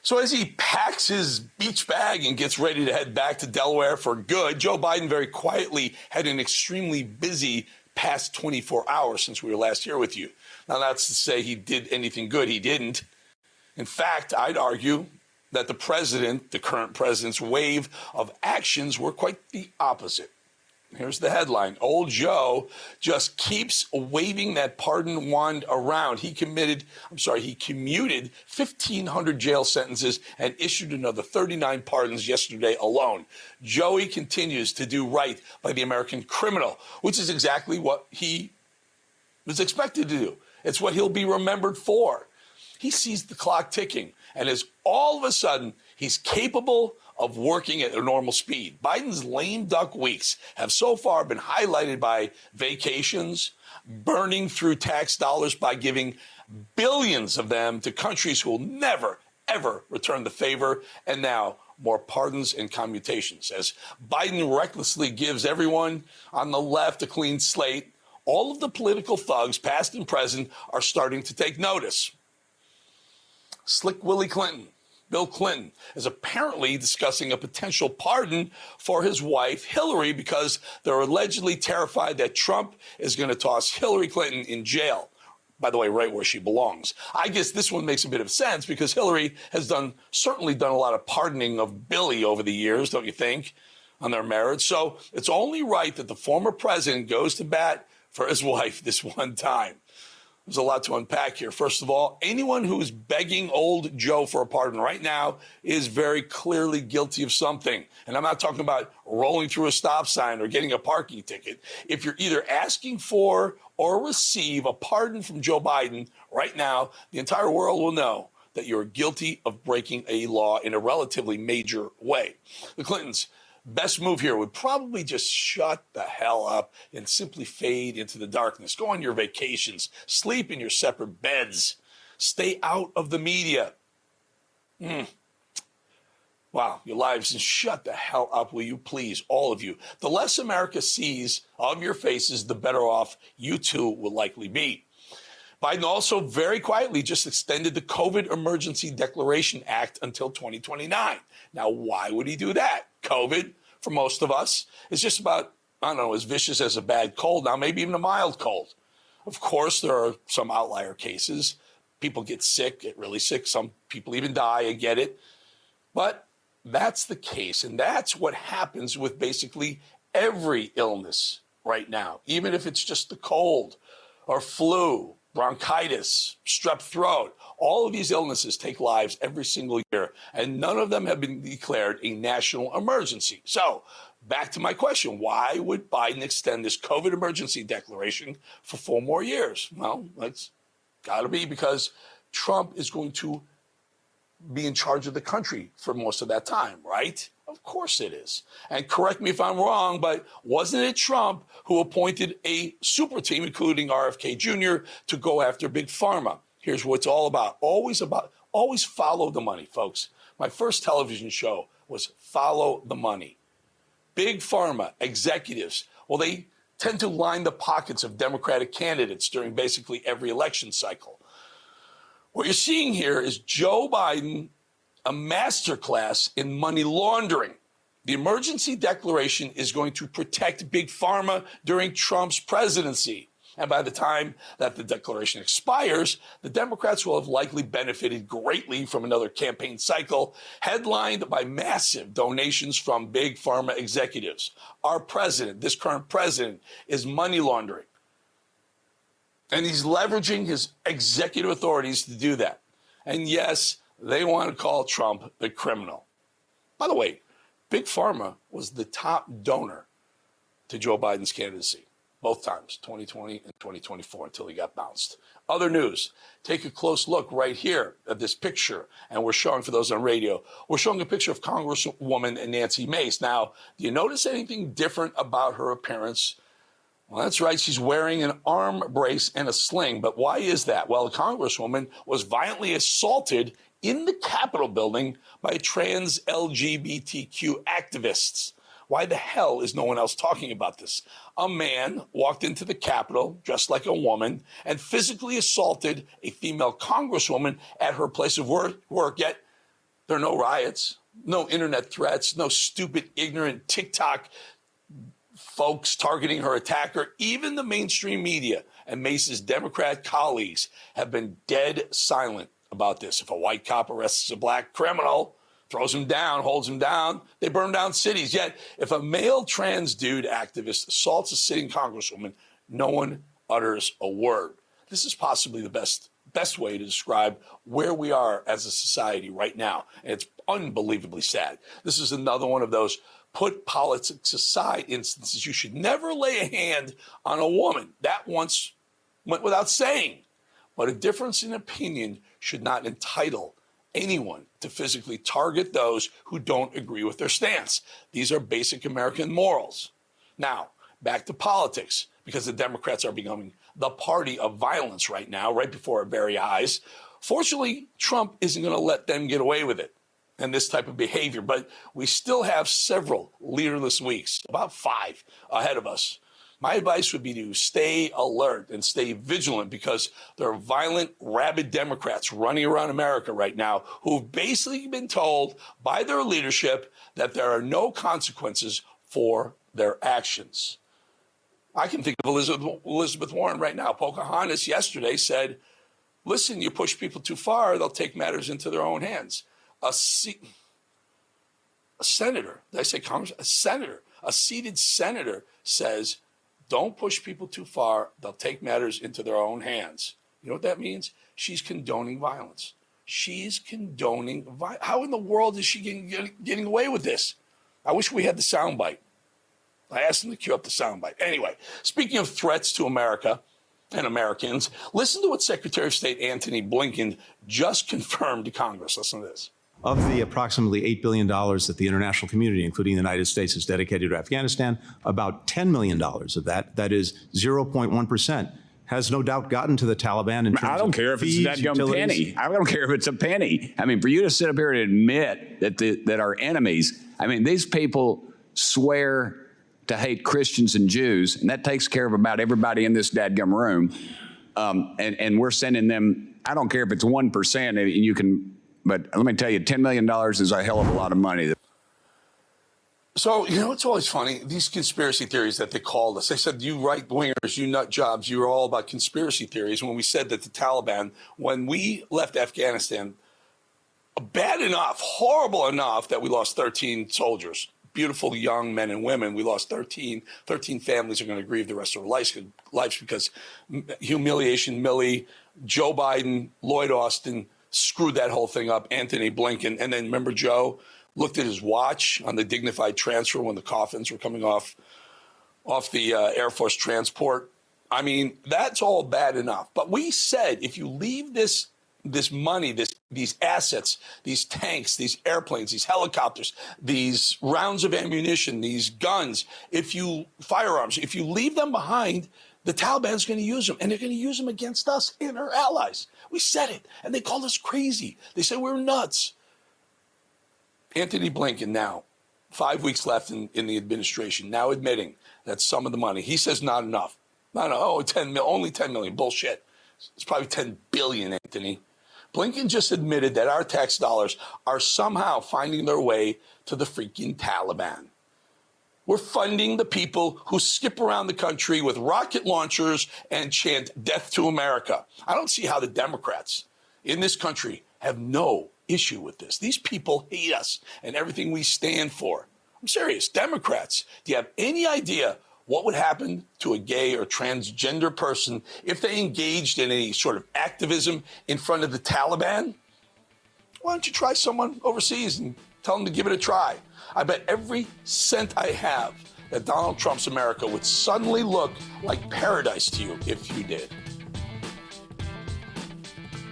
So as he packs his beach bag and gets ready to head back to Delaware for good, Joe Biden very quietly had an extremely busy past 24 hours since we were last here with you. Now, that's to say he did anything good. He didn't. In fact, I'd argue that the current president's wave of actions were quite the opposite. Here's the headline. Old Joe just keeps waving that pardon wand around. He commuted 1,500 jail sentences and issued another 39 pardons yesterday alone. Joey continues to do right by the American criminal, which is exactly what he was expected to do. It's what he'll be remembered for. He sees the clock ticking, and as all of a sudden, he's capable of working at a normal speed. Biden's lame duck weeks have so far been highlighted by vacations, burning through tax dollars by giving billions of them to countries who will never, ever return the favor, and now more pardons and commutations. As Biden recklessly gives everyone on the left a clean slate, all of the political thugs, past and present, are starting to take notice. Slick Willie Clinton, Bill Clinton, is apparently discussing a potential pardon for his wife, Hillary, because they're allegedly terrified that Trump is going to toss Hillary Clinton in jail. By the way, right where she belongs. I guess this one makes a bit of sense because Hillary has certainly done a lot of pardoning of Billy over the years, don't you think, on their marriage? So it's only right that the former president goes to bat for his wife this one time. There's a lot to unpack here. First of all, anyone who is begging old Joe for a pardon right now is very clearly guilty of something. And I'm not talking about rolling through a stop sign or getting a parking ticket. If you're either asking for or receive a pardon from Joe Biden right now, the entire world will know that you're guilty of breaking a law in a relatively major way. The Clintons' best move here would probably just shut the hell up and simply fade into the darkness. Go on your vacations. Sleep in your separate beds. Stay out of the media. Wow, your lives, and shut the hell up, will you please, all of you. The less America sees of your faces, the better off you two will likely be. Biden also very quietly just extended the COVID Emergency Declaration Act until 2029. Now, why would he do that? COVID, for most of us, is just about, as vicious as a bad cold, now maybe even a mild cold. Of course, there are some outlier cases. People get sick, get really sick. Some people even die, I get it. But that's the case, and that's what happens with basically every illness right now, even if it's just the cold or flu, bronchitis, strep throat. All of these illnesses take lives every single year, and none of them have been declared a national emergency. So back to my question, why would Biden extend this COVID emergency declaration for 4 more years? Well, it's got to be because Trump is going to be in charge of the country for most of that time, right? Of course it is. And correct me if I'm wrong, but wasn't it Trump who appointed a super team, including RFK Jr., to go after Big Pharma? Here's what it's all about. Always follow the money, folks. My first television show was Follow the Money. Big Pharma executives, well, they tend to line the pockets of Democratic candidates during basically every election cycle. What you're seeing here is Joe Biden, a masterclass in money laundering. The emergency declaration is going to protect Big Pharma during Trump's presidency. And by the time that the declaration expires, the Democrats will have likely benefited greatly from another campaign cycle headlined by massive donations from Big Pharma executives. Our president, this current president, is money laundering. And he's leveraging his executive authorities to do that. And yes, they want to call Trump the criminal. By the way, Big Pharma was the top donor to Joe Biden's candidacy, both times, 2020 and 2024, until he got bounced. Other news, take a close look right here at this picture, and we're showing, for those on radio, we're showing a picture of Congresswoman Nancy Mace. Now, do you notice anything different about her appearance? Well, that's right. She's wearing an arm brace and a sling. But why is that? Well, the Congresswoman was violently assaulted in the Capitol building by trans LGBTQ activists. Why the hell is no one else talking about this? A man walked into the Capitol dressed like a woman and physically assaulted a female congresswoman at her place of work, yet There are no riots, no internet threats, no stupid, ignorant TikTok folks targeting her attacker. Even the mainstream media and Mace's Democrat colleagues have been dead silent about this. If a white cop arrests a black criminal, throws him down, holds him down, they burn down cities. Yet, if a male trans dude activist assaults a sitting congresswoman, no one utters a word. This is possibly the best way to describe where we are as a society right now. And it's unbelievably sad. This is another one of those put politics aside instances. You should never lay a hand on a woman. That once went without saying. But a difference in opinion should not entitle anyone to physically target those who don't agree with their stance. These are basic American morals. Now, back to politics, because the Democrats are becoming the party of violence right now, right before our very eyes. Fortunately, Trump isn't going to let them get away with it and this type of behavior, but we still have several leaderless weeks, about 5 ahead of us. My advice would be to stay alert and stay vigilant, because there are violent, rabid Democrats running around America right now who've basically been told by their leadership that there are no consequences for their actions. I can think of Elizabeth Warren right now. Pocahontas yesterday said, listen, you push people too far, they'll take matters into their own hands. A senator, did I say Congress? A seated senator says, don't push people too far, they'll take matters into their own hands. You know what that means? She's condoning violence. She's condoning violence. How in the world is she getting away with this? I wish we had the soundbite. I asked them to cue up the soundbite. Anyway, speaking of threats to America and Americans, listen to what Secretary of State Antony Blinken just confirmed to Congress. Listen to this. Of the approximately $8 billion that the international community, including the United States, has dedicated to Afghanistan, about $10 million of that is 0.1%, has no doubt gotten to the Taliban. I don't care if it's that young penny. I don't care if it's a penny. I mean, for you to sit up here and admit that our enemies, I mean, these people swear to hate Christians and Jews, and that takes care of about everybody in this dadgum room. And we're sending them, I don't care if it's 1%, and you can, but let me tell you, $10 million is a hell of a lot of money. So, you know, it's always funny, these conspiracy theories that they called us. They said, you right-wingers, you nut jobs, you're all about conspiracy theories. When we said that the Taliban, when we left Afghanistan, bad enough, horrible enough that we lost 13 soldiers. Beautiful young men and women. We lost 13 families are going to grieve the rest of their lives because humiliation, Milley, Joe Biden, Lloyd Austin screwed that whole thing up, Antony Blinken. And then remember, Joe looked at his watch on the dignified transfer when the coffins were coming off the Air Force transport. I mean, that's all bad enough. But we said, if you leave this money, these assets, these tanks, these airplanes, these helicopters, these rounds of ammunition, these guns, firearms, if you leave them behind, the Taliban's going to use them, and they're going to use them against us and our allies. We said it, and they called us crazy. They said we're nuts. Antony Blinken now, 5 weeks left in the administration, now admitting that some of the money, he says not enough. Only 10 million, bullshit. It's probably 10 billion, Anthony. Blinken just admitted that our tax dollars are somehow finding their way to the freaking Taliban. We're funding the people who skip around the country with rocket launchers and chant death to America. I don't see how the Democrats in this country have no issue with this. These people hate us and everything we stand for. I'm serious. Democrats, do you have any idea what would happen to a gay or transgender person if they engaged in any sort of activism in front of the Taliban? Why don't you try someone overseas and tell them to give it a try? I bet every cent I have that Donald Trump's America would suddenly look like paradise to you if you did.